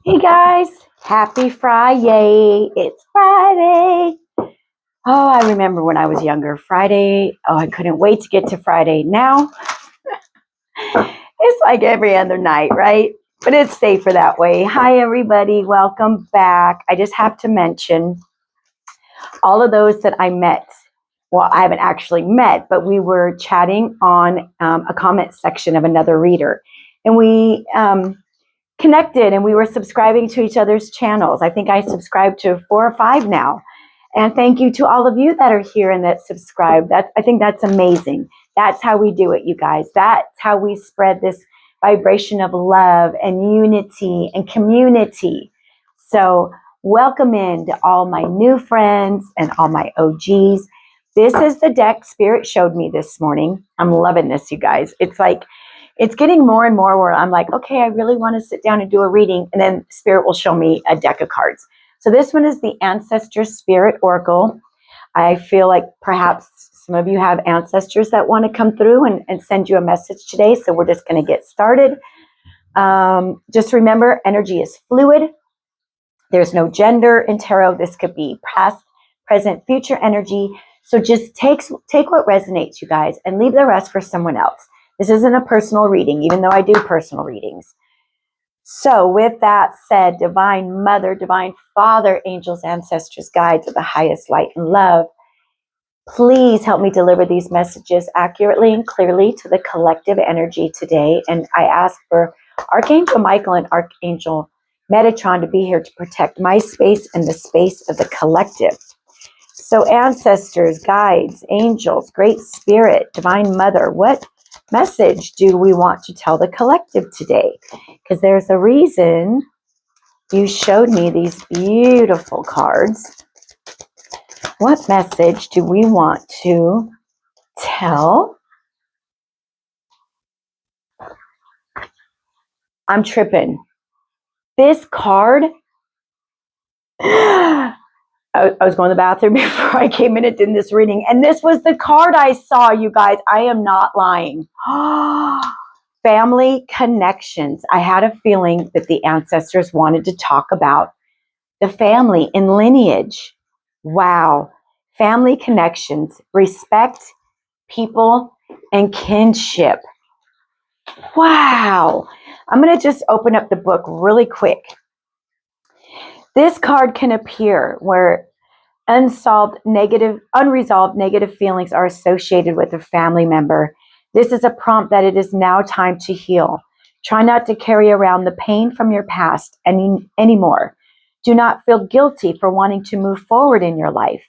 Hey guys, happy Friday. It's Friday. Oh, I remember when I was younger, Friday. Oh, I couldn't wait to get to Friday. Now, it's like every other night, right? But it's safer that way. Hi, everybody. Welcome back. I just have to mention all of those that I met. Well, I haven't actually met, but we were chatting on a comment section of another reader. And we connected and we were subscribing to each other's channels. I think I subscribed to 4 or 5 now. And thank you to all of you that are here and that subscribe. I think that's amazing. That's how we do it, you guys. That's how we spread this vibration of love and unity and community. So welcome in to all my new friends and all my OGs. This is the deck Spirit showed me this morning. I'm loving this, you guys. It's getting more and more where I'm like, okay, I really want to sit down and do a reading, and then Spirit will show me a deck of cards. So this one is the Ancestor Spirit Oracle. I feel like perhaps some of you have ancestors that want to come through and send you a message today, so we're just going to get started. Just remember, energy is fluid. There's no gender in tarot. This could be past, present, future energy. So just take what resonates, you guys, and leave the rest for someone else. This isn't a personal reading, even though I do personal readings. So with that said, Divine Mother, Divine Father, angels, ancestors, guides of the highest light and love, please help me deliver these messages accurately and clearly to the collective energy today. And I ask for Archangel Michael and Archangel Metatron to be here to protect my space and the space of the collective. So ancestors, guides, angels, great spirit, Divine Mother, what message do we want to tell the collective today? Because there's a reason you showed me these beautiful cards. What message do we want to tell? I'm tripping. This card, I was going to the bathroom before I came in and did this reading, and this was the card I saw, you guys. I am not lying. Family connections. I had a feeling that the ancestors wanted to talk about the family and lineage. Wow. Family connections, respect, people, and kinship. Wow. I'm going to just open up the book really quick. This card can appear where unresolved negative feelings are associated with a family member. This is a prompt that it is now time to heal. Try not to carry around the pain from your past anymore. Do not feel guilty for wanting to move forward in your life.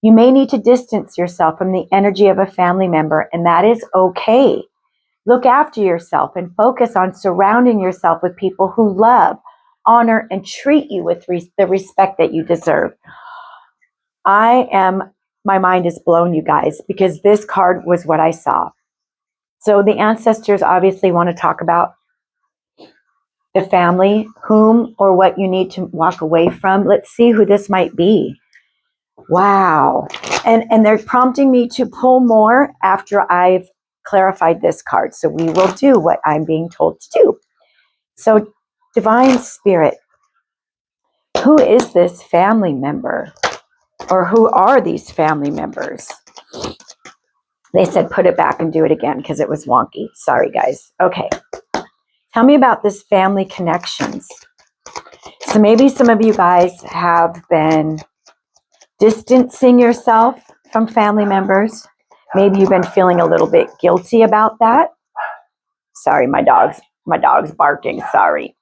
You may need to distance yourself from the energy of a family member, and that is okay. Look after yourself and focus on surrounding yourself with people who love, honor, and treat you with the respect that you deserve. My mind is blown, you guys, because this card was what I saw. So the ancestors obviously want to talk about the family, whom or what you need to walk away from. Let's see who this might be. Wow. And they're prompting me to pull more after I've clarified this card. So we will do what I'm being told to do. So Divine Spirit, who is this family member? Or who are these family members? They said put it back and do it again because it was wonky. Sorry, guys. Okay. Tell me about this family connections. So maybe some of you guys have been distancing yourself from family members. Maybe you've been feeling a little bit guilty about that. Sorry, my dog's barking. Sorry.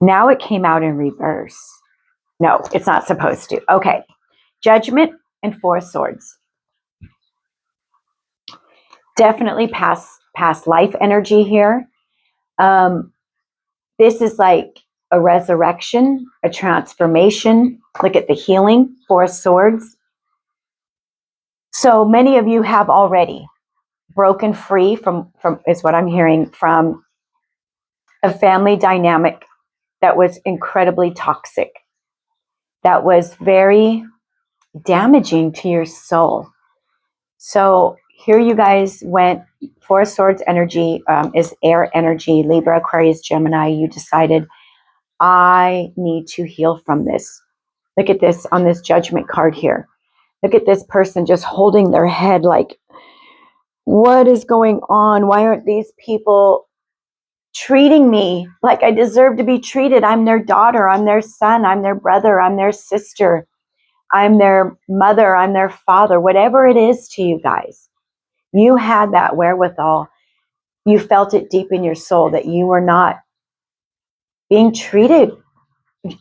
Now it came out in reverse. No, it's not supposed to. Okay. Judgment and 4 swords. Definitely past life energy here. This is like a resurrection, a transformation. Look at the healing, 4 swords. So many of you have already broken free from is what I'm hearing, from a family dynamic that was incredibly toxic, that was very damaging to your soul. So here you guys went. Four of Swords energy is air energy, Libra, Aquarius, Gemini. You decided, I need to heal from this. Look at this on this Judgment card here. Look at this person just holding their head like, what is going on? Why aren't these people treating me like I deserve to be treated? I'm their daughter, I'm their son, I'm their brother, I'm their sister, I'm their mother, I'm their father, whatever it is to you guys. You had that wherewithal. You felt it deep in your soul that you were not being treated.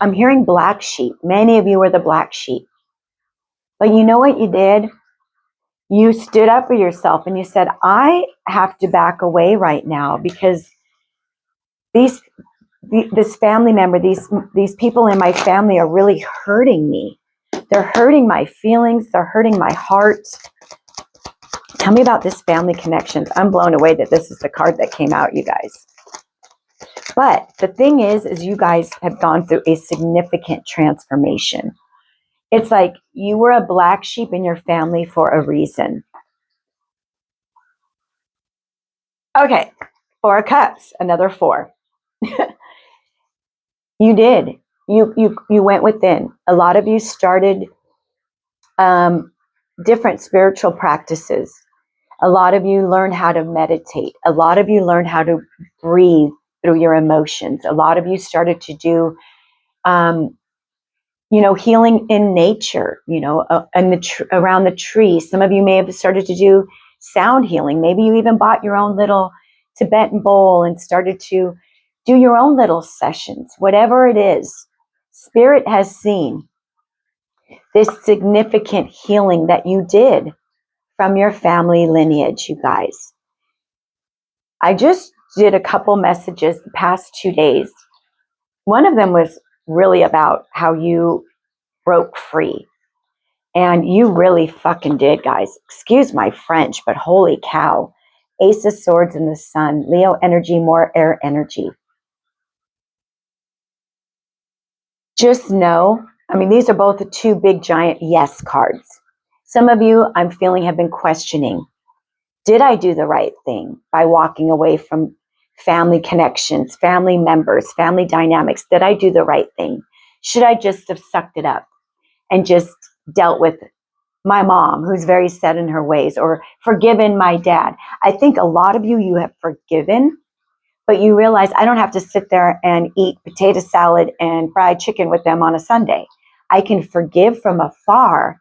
I'm hearing black sheep. Many of you were the black sheep. But you know what you did? You stood up for yourself and you said, I have to back away right now because this family member, these people in my family are really hurting me. They're hurting my feelings. They're hurting my heart. Tell me about this family connections. I'm blown away that this is the card that came out, you guys. But the thing is you guys have gone through a significant transformation. It's like you were a black sheep in your family for a reason. Okay, Four of Cups, another four. You did. You went within. A lot of you started different spiritual practices. A lot of you learned how to meditate. A lot of you learned how to breathe through your emotions. A lot of you started to do, healing in nature, and around the trees. Some of you may have started to do sound healing. Maybe you even bought your own little Tibetan bowl and started to do your own little sessions. Whatever it is, Spirit has seen this significant healing that you did from your family lineage, you guys. I just did a couple messages the past 2 days. One of them was really about how you broke free. And you really fucking did, guys. Excuse my French, but holy cow. Ace of Swords in the sun. Leo energy, more air energy. Just know, these are both the two big giant yes cards. Some of you, I'm feeling, have been questioning, did I do the right thing by walking away from family connections, family members, family dynamics? Did I do the right thing? Should I just have sucked it up and just dealt with my mom, who's very set in her ways, or forgiven my dad? I think a lot of you have forgiven, but you realize I don't have to sit there and eat potato salad and fried chicken with them on a Sunday. I can forgive from afar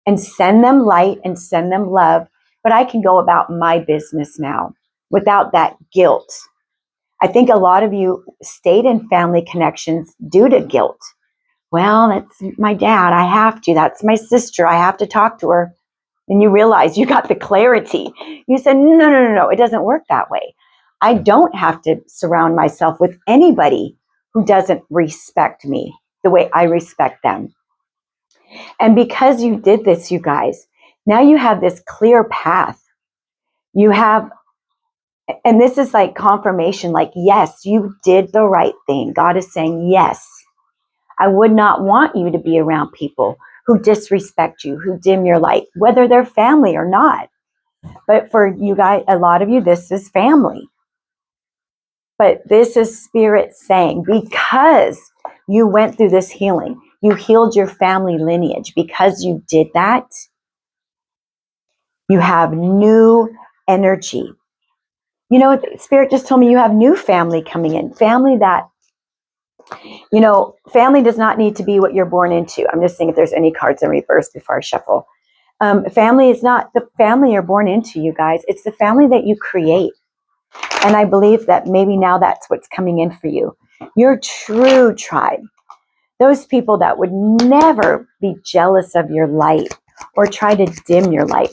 and send them light and send them love, but I can go about my business now without that guilt. I think a lot of you stayed in family connections due to guilt. Well, that's my dad. I have to. That's my sister. I have to talk to her. And you realize you got the clarity. You said, no. It doesn't work that way. I don't have to surround myself with anybody who doesn't respect me the way I respect them. And because you did this, you guys, now you have this clear path. You have, and this is like confirmation, like, yes, you did the right thing. God is saying, yes, I would not want you to be around people who disrespect you, who dim your light, whether they're family or not. But for you guys, a lot of you, this is family. But this is Spirit saying, because you went through this healing, you healed your family lineage. Because you did that, you have new energy. You know, Spirit just told me you have new family coming in. Family that, family does not need to be what you're born into. I'm just seeing if there's any cards in reverse before I shuffle. Family is not the family you're born into, you guys. It's the family that you create. And I believe that maybe now that's what's coming in for you. Your true tribe. Those people that would never be jealous of your light or try to dim your light.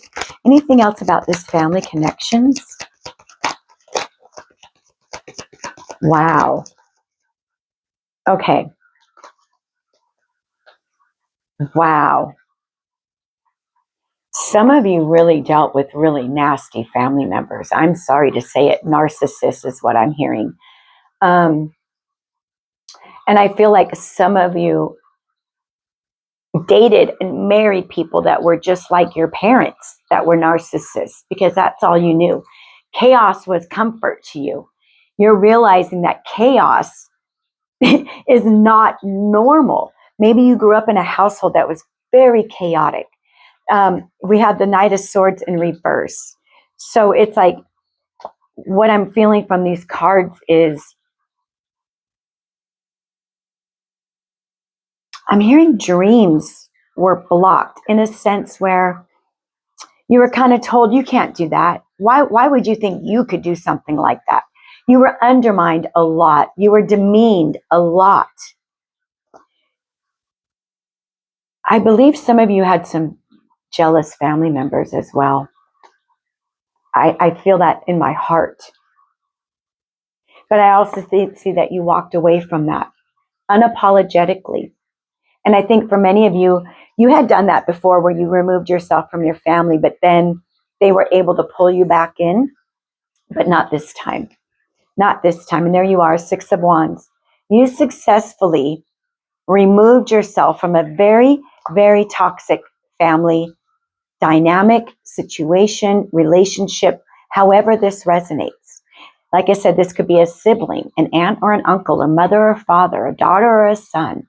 Anything else about this family connections? Wow. Okay. Wow. Some of you really dealt with really nasty family members. I'm sorry to say it. Narcissists is what I'm hearing. And I feel like some of you dated and married people that were just like your parents, that were narcissists, because that's all you knew. Chaos was comfort to you. You're realizing that chaos is not normal. Maybe you grew up in a household that was very chaotic. We had the Knight of Swords in reverse. So it's like, what I'm feeling from these cards is, I'm hearing dreams were blocked in a sense where you were kind of told you can't do that. Why would you think you could do something like that? You were undermined a lot. You were demeaned a lot. I believe some of you had some jealous family members as well. I feel that in my heart. But I also see that you walked away from that unapologetically. And I think for many of you, you had done that before where you removed yourself from your family, but then they were able to pull you back in, but not this time. Not this time. And there you are, Six of Wands. You successfully removed yourself from a very, very toxic family dynamic, situation, relationship, however this resonates. Like I said, this could be a sibling, an aunt or an uncle, a mother or father, a daughter or a son.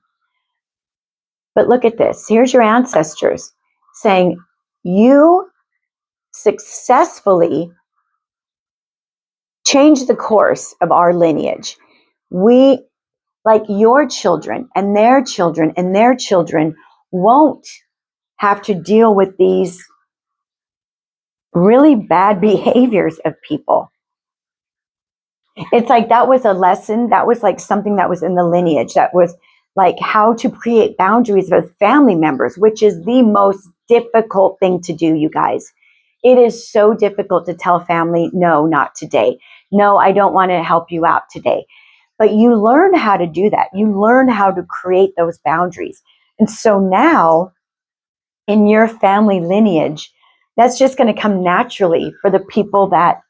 But look at this. Here's your ancestors saying, you successfully changed the course of our lineage. We, like your children and their children and their children, won't have to deal with these really bad behaviors of people. It's like that was a lesson. That was like something that was in the lineage. That was like how to create boundaries with family members, which is the most difficult thing to do, you guys. It is so difficult to tell family, no, not today. No, I don't want to help you out today. But you learn how to do that. You learn how to create those boundaries. And so now in your family lineage, that's just going to come naturally for the people that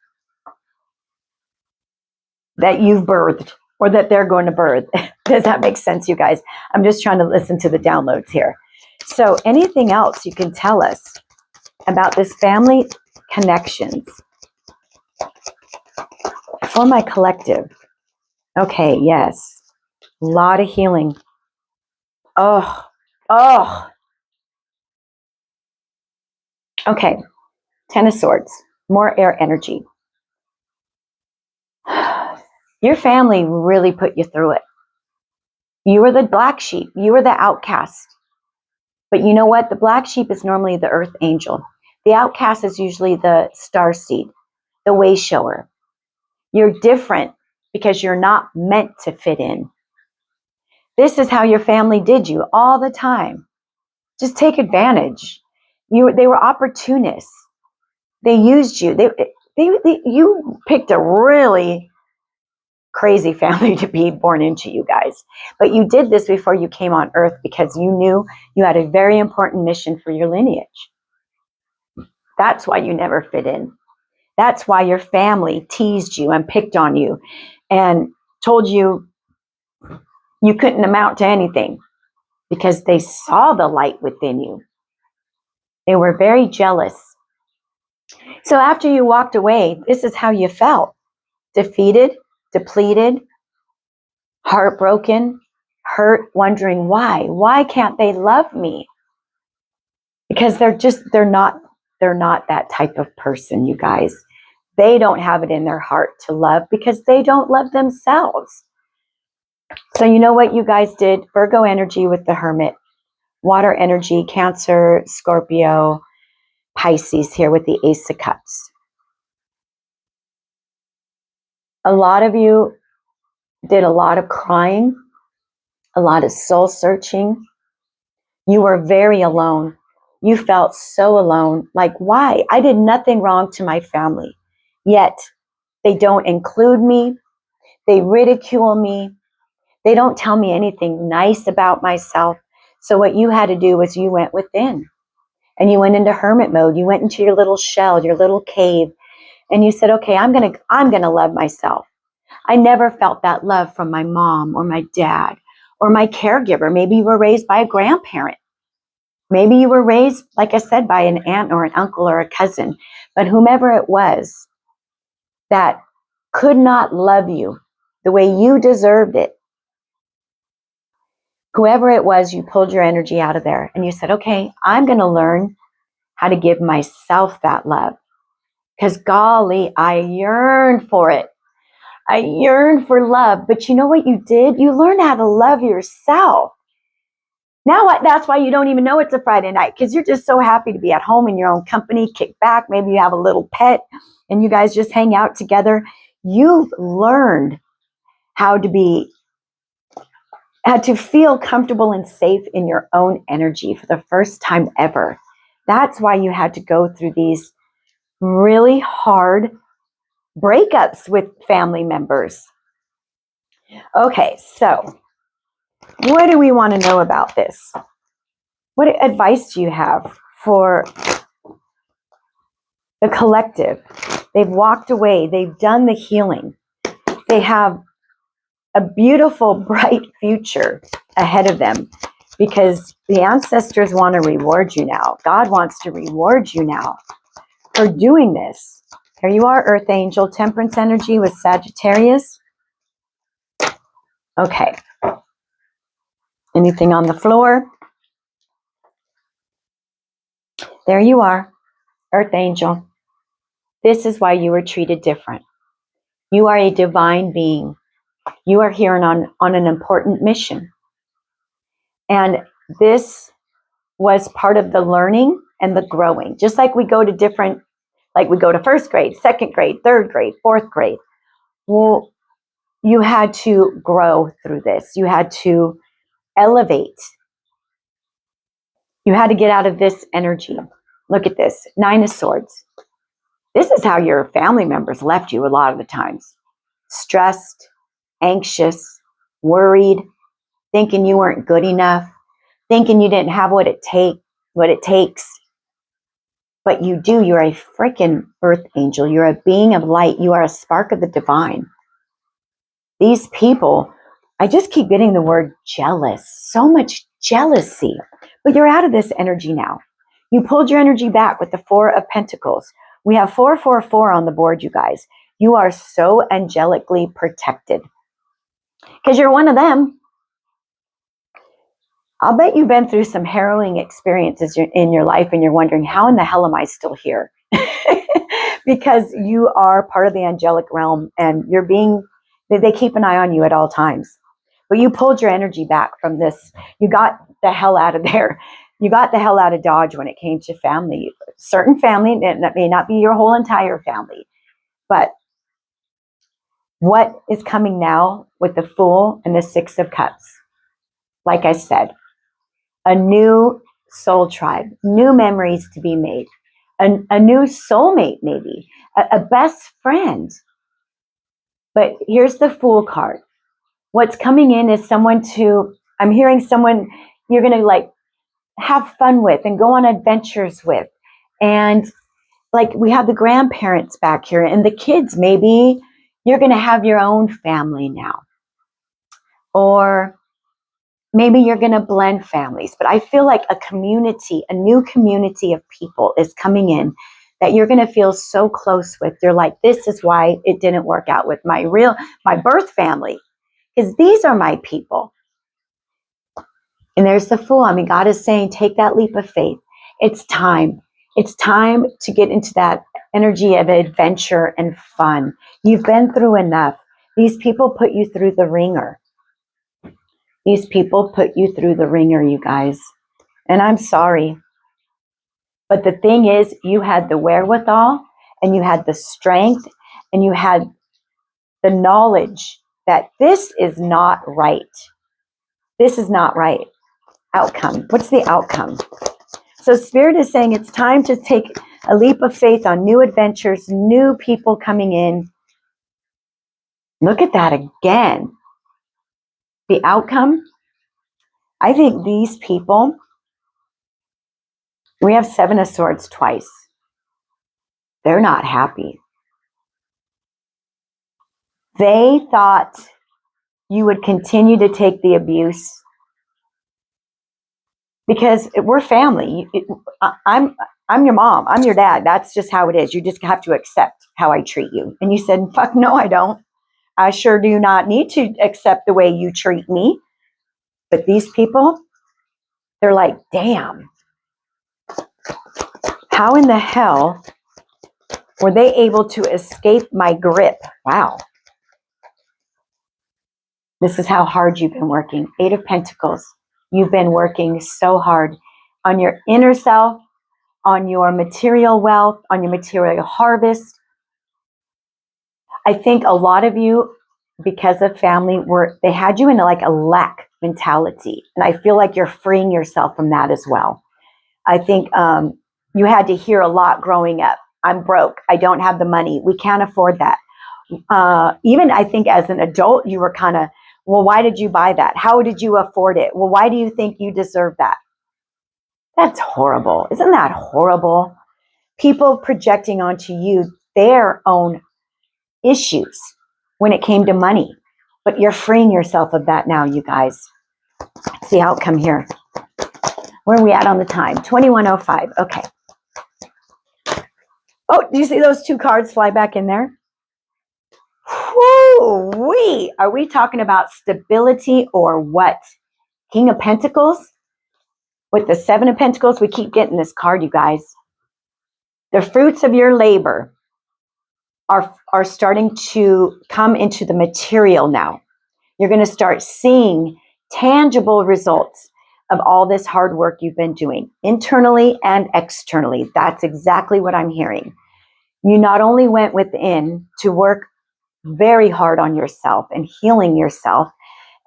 you've birthed or that they're going to birth. Does that make sense, you guys? I'm just trying to listen to the downloads here. So anything else you can tell us about this family connections for my collective? Okay, yes. A lot of healing. Oh. Okay. Ten of Swords. More air energy. Your family really put you through it. You were the black sheep. You were the outcast. But you know what? The black sheep is normally the earth angel. The outcast is usually the star seed, the way shower. You're different because you're not meant to fit in. This is how your family did you all the time. Just take advantage. They were opportunists. They used you. You picked a really crazy family to be born into, you guys. But you did this before you came on earth because you knew you had a very important mission for your lineage. That's why you never fit in. That's why your family teased you and picked on you and told you you couldn't amount to anything because they saw the light within you. They were very jealous. So after you walked away, this is how you felt. Defeated, depleted, heartbroken, hurt, wondering why. Why can't they love me? Because they're not that type of person, you guys. They don't have it in their heart to love because they don't love themselves. So you know what you guys did? Virgo energy with the Hermit, water energy, Cancer, Scorpio, Pisces here with the Ace of Cups. A lot of you did a lot of crying, a lot of soul searching. You were very alone. You felt so alone. Like, why? I did nothing wrong to my family. Yet they don't include me. They ridicule me. They don't tell me anything nice about myself. So what you had to do was you went within and you went into hermit mode. You went into your little shell, your little cave, and you said, okay, I'm going to love myself. I never felt that love from my mom or my dad or my caregiver. Maybe you were raised by a grandparent. Maybe you were raised, like I said, by an aunt or an uncle or a cousin, but whomever it was that could not love you the way you deserved it, whoever it was, you pulled your energy out of there and you said, okay, I'm going to learn how to give myself that love. Because golly, I yearn for it. I yearn for love. But you know what you did? You learned how to love yourself. Now that's why you don't even know it's a Friday night, because you're just so happy to be at home in your own company, kick back. Maybe you have a little pet and you guys just hang out together. You've learned how to feel comfortable and safe in your own energy for the first time ever. That's why you had to go through these really hard breakups with family members. Okay, so what do we want to know about this? What advice do you have for the collective? They've walked away. They've done the healing. They have a beautiful, bright future ahead of them because the ancestors want to reward you now. God wants to reward you now for doing this. Here you are, Earth Angel, Temperance Energy with Sagittarius. Okay. Anything on the floor? There you are, Earth Angel. This is why you were treated different. You are a divine being. You are here on an important mission. And this was part of the learning and the growing. Just like we go to different, like we go to first grade, second grade, third grade, fourth grade. Well, you had to grow through this. You had to elevate. You had to get out of this energy. Look at this, 9 of Swords. This is how your family members left you a lot of the times. Stressed, anxious, worried, thinking you weren't good enough, thinking you didn't have what it takes. But you do. You're a freaking Earth Angel. You're a being of light. You are a spark of the divine. These people, I just keep getting the word jealous. So much jealousy. But you're out of this energy now. You pulled your energy back with the 4 of Pentacles. We have 444 on the board, you guys. You are so angelically protected. Because you're one of them. I'll bet you've been through some harrowing experiences in your life and you're wondering, how in the hell am I still here? Because you are part of the angelic realm and they keep an eye on you at all times. But you pulled your energy back from this. You got the hell out of there. You got the hell out of Dodge when it came to family. Certain family, that may not be your whole entire family. But what is coming now with the Fool and the 6 of Cups? Like I said, a new soul tribe, new memories to be made, a new soulmate maybe, a best friend. But here's the Fool card. What's coming in is I'm hearing someone you're going to like have fun with and go on adventures with. And like we have the grandparents back here and the kids, maybe you're going to have your own family now. Or maybe you're going to blend families, but I feel like a new community of people is coming in that you're going to feel so close with. You're like, this is why it didn't work out with my birth family, because these are my people. And there's the Fool. I mean, God is saying, take that leap of faith. It's time. It's time to get into that energy of adventure and fun. You've been through enough. These people put you through the ringer. These people put you through the ringer, you guys. And I'm sorry. But the thing is, you had the wherewithal and you had the strength and you had the knowledge that this is not right. This is not right. Outcome. What's the outcome? So Spirit is saying it's time to take a leap of faith on new adventures, new people coming in. Look at that again. The outcome. I think these people, we have 7 of Swords twice. They're not happy. They thought you would continue to take the abuse. because we're family. I'm your mom. I'm your dad. That's just how it is. You just have to accept how I treat you. And you said, fuck no, I don't. I sure do not need to accept the way you treat me. But these people, they're like, damn, how in the hell were they able to escape my grip? Wow. This is how hard you've been working. 8 of Pentacles. You've been working so hard on your inner self, on your material wealth, on your material harvest. I think a lot of you, because of family, they had you in like a lack mentality. And I feel like you're freeing yourself from that as well. I think you had to hear a lot growing up. I'm broke. I don't have the money. We can't afford that. Even I think as an adult, you were kind of, well, why did you buy that? How did you afford it? Well, why do you think you deserve that? That's horrible. Isn't that horrible? People projecting onto you their own issues when it came to money. But you're freeing yourself of that now, you guys. Let's see outcome here. Where are we at on the time? 21:05. Okay. Oh, do you see those 2 cards fly back in there? Whoo-wee. Are we talking about stability or what? King of Pentacles? With the 7 of Pentacles, we keep getting this card, you guys. The fruits of your labor are starting to come into the material now. You're going to start seeing tangible results of all this hard work you've been doing, internally and externally. That's exactly what I'm hearing. You not only went within to work very hard on yourself and healing yourself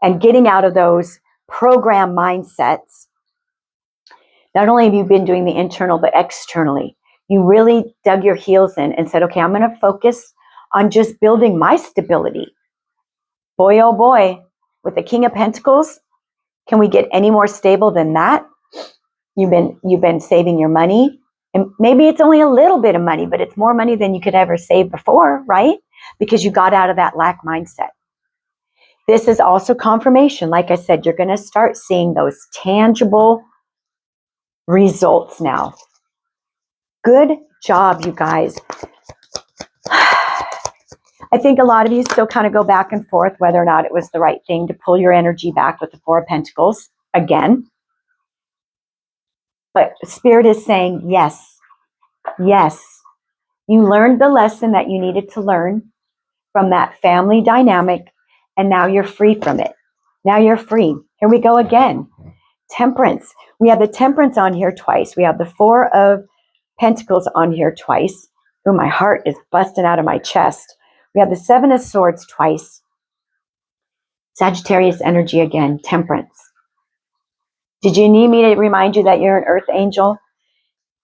and getting out of those program mindsets. Not only have you been doing the internal, but externally. You really dug your heels in and said, okay, I'm going to focus on just building my stability. Boy, oh boy, with the King of Pentacles, can we get any more stable than that? You've been saving your money. And maybe it's only a little bit of money, but it's more money than you could ever save before, right? Because you got out of that lack mindset. This is also confirmation. Like I said, you're going to start seeing those tangible results now. Good job, you guys. I think a lot of you still kind of go back and forth whether or not it was the right thing to pull your energy back with the 4 of Pentacles again. But Spirit is saying, yes, yes. You learned the lesson that you needed to learn from that family dynamic, and now you're free from it. Now you're free. Here we go again. Temperance. We have the Temperance on here twice. We have the 4 of Pentacles on here twice. Oh, my heart is busting out of my chest. We have the 7 of Swords twice. Sagittarius energy again. Temperance. Did you need me to remind you that you're an earth angel?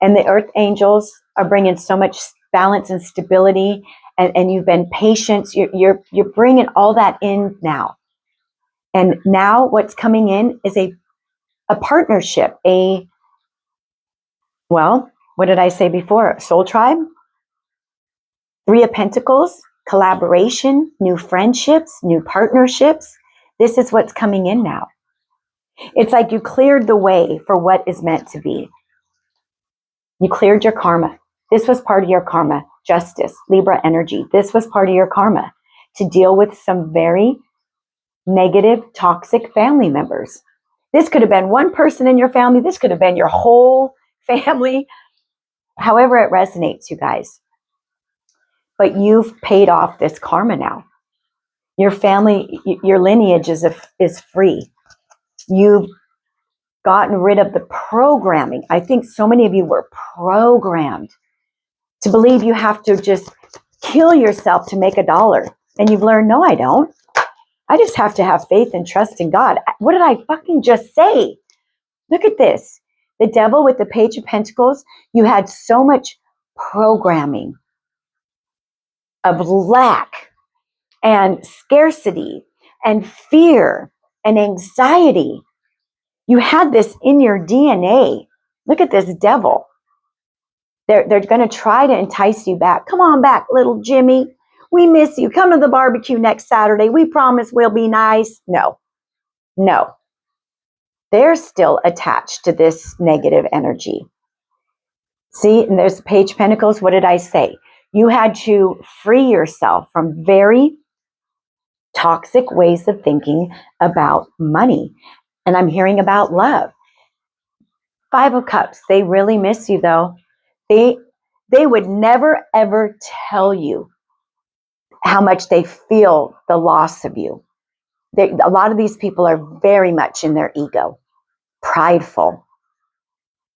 And the earth angels are bringing so much balance and stability, and you've been patient. You're bringing all that in now. And now what's coming in is a partnership, well, what did I say before? Soul tribe, 3 of Pentacles, collaboration, new friendships, new partnerships. This is what's coming in now. It's like you cleared the way for what is meant to be. You cleared your karma. This was part of your karma. Justice, Libra energy. This was part of your karma to deal with some very negative, toxic family members. This could have been one person in your family. This could have been your whole family. However it resonates, you guys. But you've paid off this karma now. Your family, your lineage is free. You've gotten rid of the programming. I think so many of you were programmed to believe you have to just kill yourself to make $1. And you've learned, no, I don't. I just have to have faith and trust in God. What did I fucking just say? Look at this. The Devil with the Page of Pentacles. You had so much programming of lack and scarcity and fear and anxiety. You had this in your DNA. Look at this devil. They're going to try to entice you back. Come on back, little Jimmy. We miss you. Come to the barbecue next Saturday. We promise we'll be nice. No. they're still attached to this negative energy. See, and there's Page of Pentacles. What did I say? You had to free yourself from very toxic ways of thinking about money. And I'm hearing about love. Five of Cups, they really miss you though. They would never ever tell you how much they feel the loss of you. A lot of these people are very much in their ego, prideful,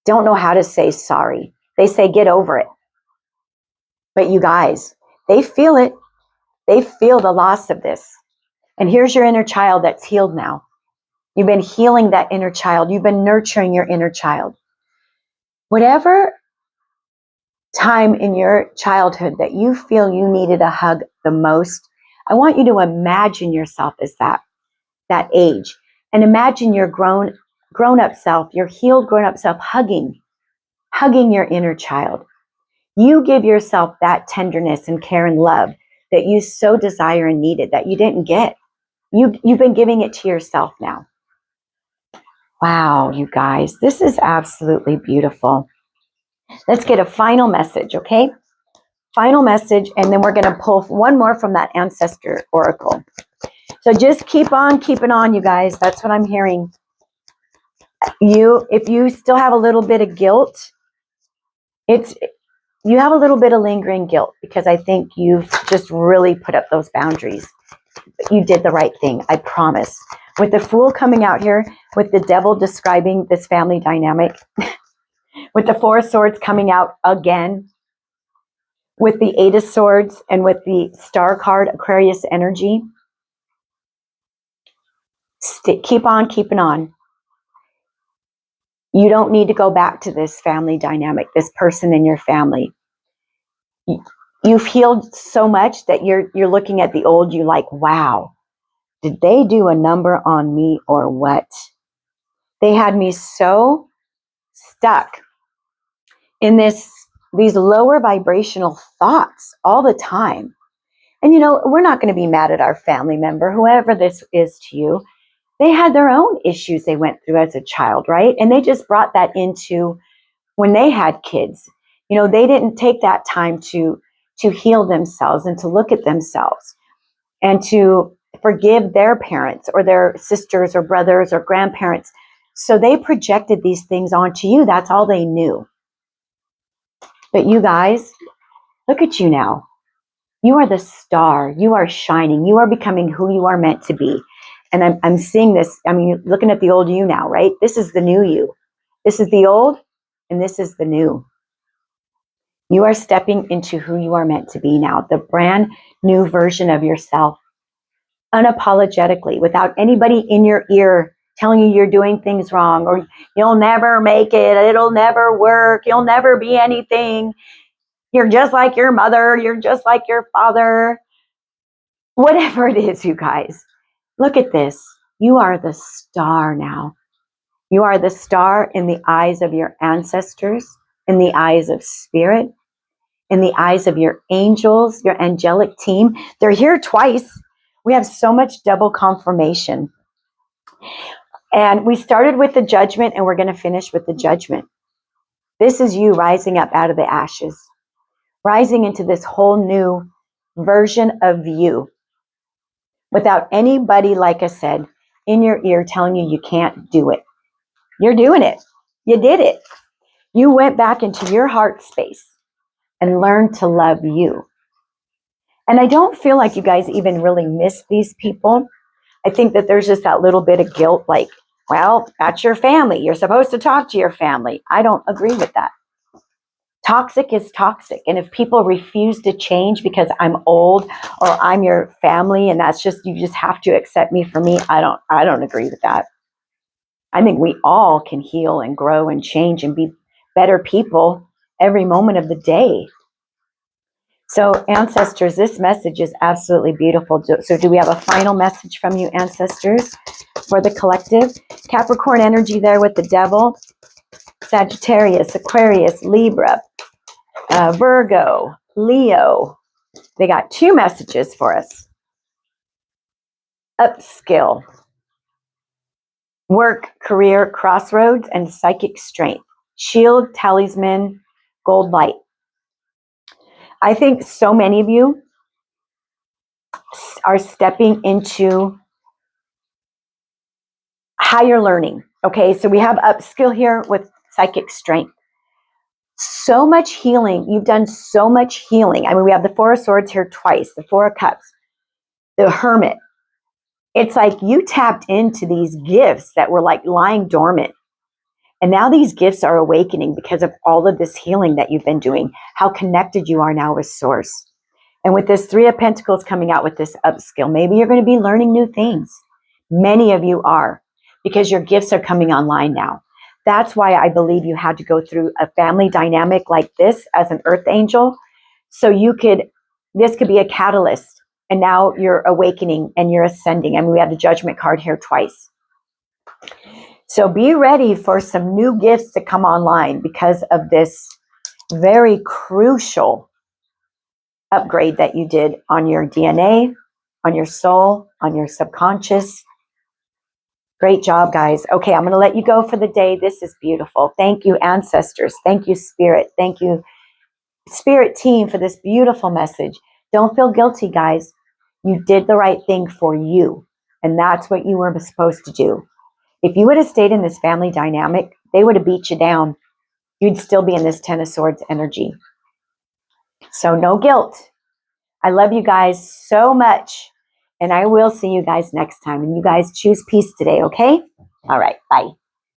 don't know how to say sorry. They say, get over it. But you guys, they feel it. They feel the loss of this. And here's your inner child that's healed now. You've been healing that inner child. You've been nurturing your inner child. Whatever time in your childhood that you feel you needed a hug the most, I want you to imagine yourself as that age. And imagine your grown-up self, your healed grown-up self hugging your inner child. You give yourself that tenderness and care and love that you so desire and needed that you didn't get. You've been giving it to yourself now. Wow, you guys, this is absolutely beautiful. Let's get a final message, okay? Final message, and then we're going to pull one more from that ancestor oracle. So just keep on keeping on, you guys. That's what I'm hearing. If you still have a little bit of guilt, you have a little bit of lingering guilt because I think you've just really put up those boundaries. But you did the right thing, I promise. With the Fool coming out here, with the Devil describing this family dynamic, with the Four of Swords coming out again, with the Eight of Swords, and with the Star card, Aquarius energy, keep on keeping on. You don't need to go back to this family dynamic, this person in your family. You've healed so much that you're looking at the old you like, wow, did they do a number on me or what? They had me so stuck in these lower vibrational thoughts all the time. And we're not going to be mad at our family member, whoever this is to you. They had their own issues they went through as a child, right? And they just brought that into when they had kids. They didn't take that time to heal themselves and to look at themselves and to forgive their parents or their sisters or brothers or grandparents. So they projected these things onto you. That's all they knew. But you guys, look at you now. You are the star. You are shining. You are becoming who you are meant to be. And I'm seeing this. I mean, looking at the old you now, right? This is the new you. This is the old, and this is the new. You are stepping into who you are meant to be now, the brand new version of yourself, unapologetically, without anybody in your ear telling you you're doing things wrong, or you'll never make it, it'll never work, you'll never be anything, you're just like your mother, you're just like your father. Whatever it is, you guys, look at this. You are the star now. You are the star in the eyes of your ancestors, in the eyes of spirit, in the eyes of your angels, your angelic team. They're here twice. We have so much double confirmation. And we started with the Judgment, and we're going to finish with the Judgment. This is you rising up out of the ashes, rising into this whole new version of you without anybody, like I said, in your ear telling you you can't do it. You're doing it. You did it. You went back into your heart space and learned to love you. And I don't feel like you guys even really miss these people. I think that there's just that little bit of guilt, like, well, that's your family. You're supposed to talk to your family. I don't agree with that. Toxic is toxic. And if people refuse to change because I'm old or I'm your family and that's just, you just have to accept me for me, I don't agree with that. I think we all can heal and grow and change and be better people every moment of the day. So ancestors, this message is absolutely beautiful. So do we have a final message from you, ancestors, for the collective? Capricorn energy there with the Devil, Sagittarius, Aquarius, Libra, Virgo, Leo. They got two messages for us. Upskill. work, career, crossroads, and psychic strength. Shield, talisman, gold light. I think so many of you are stepping into higher learning. Okay, so we have upskill here with psychic strength. So much healing. You've done so much healing. I mean, we have the Four of Swords here twice, the Four of Cups, the Hermit. It's like you tapped into these gifts that were like lying dormant. And now these gifts are awakening because of all of this healing that you've been doing, how connected you are now with Source. And with this Three of Pentacles coming out with this upskill, maybe you're going to be learning new things. Many of you are, because your gifts are coming online now. That's why I believe you had to go through a family dynamic like this as an earth angel. So this could be a catalyst. And now you're awakening and you're ascending. I mean, we have the Judgment card here twice. So be ready for some new gifts to come online because of this very crucial upgrade that you did on your DNA, on your soul, on your subconscious. Great job, guys. Okay, I'm going to let you go for the day. This is beautiful. Thank you, ancestors. Thank you, Spirit. Thank you, Spirit team, for this beautiful message. Don't feel guilty, guys. You did the right thing for you, and that's what you were supposed to do. If you would have stayed in this family dynamic, they would have beat you down. You'd still be in this Ten of Swords energy. So no guilt. I love you guys so much. And I will see you guys next time. And you guys choose peace today, okay? All right, bye.